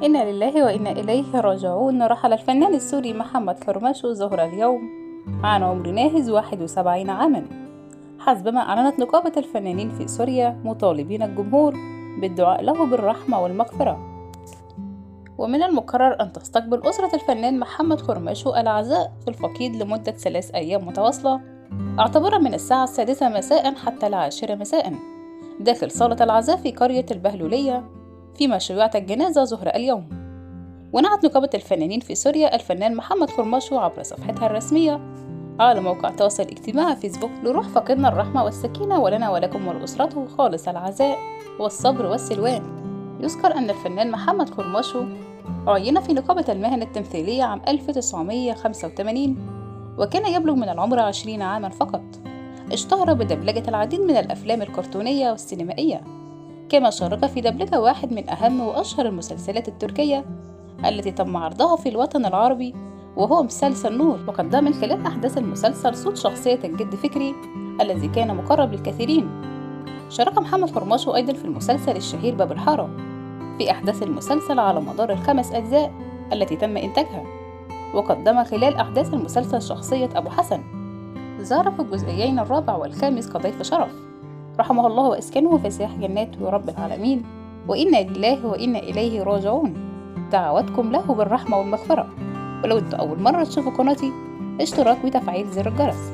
إنا لله وإنا إليه راجعون. رحل الفنان السوري محمد حرماشو ظهر اليوم عن عمر ناهز 71 عاما، حسب ما أعلنت نقابة الفنانين في سوريا، مطالبين الجمهور بالدعاء له بالرحمة والمغفرة. ومن المقرر أن تستقبل أسرة الفنان محمد حرماشو العزاء في الفقيد لمدة 3 أيام متواصلة، اعتبارا من الساعة 6 مساء حتى 10 مساء، داخل صالة العزاء في قرية البهلولية، فيما شيعت الجنازة ظهر اليوم. ونعت نقابة الفنانين في سوريا الفنان محمد حرماشو عبر صفحتها الرسمية على موقع التواصل الاجتماعي فيسبوك: لروح فقدنا الرحمة والسكينة، ولنا ولكم ولأسرته خالص العزاء والصبر والسلوان. يذكر أن الفنان محمد حرماشو عين في نقابة المهن التمثيلية عام 1985، وكان يبلغ من العمر 20 عاما فقط. اشتهر بدبلجة العديد من الأفلام الكرتونية والسينمائية، كما شارك في دبلجة واحد من أهم وأشهر المسلسلات التركية التي تم عرضها في الوطن العربي، وهو مسلسل نور. وقد من خلال أحداث المسلسل صوت شخصية الجد فكري الذي كان مقرب للكثيرين. شارك محمد حرماشو أيضا في المسلسل الشهير باب الحارة في أحداث المسلسل على مدار ال5 أجزاء التي تم إنتاجها. وقدم خلال أحداث المسلسل شخصية أبو حسن، ظهر في الجزئيين الرابع والخامس كضيف شرف، رحمه الله وأسكنه فسيح جناته رب العالمين. وإنا لله وإنا إليه راجعون. دعواتكم له بالرحمة والمغفرة. ولو انتوا أول مرة تشوفوا قناتي، اشتراك وتفعيل زر الجرس.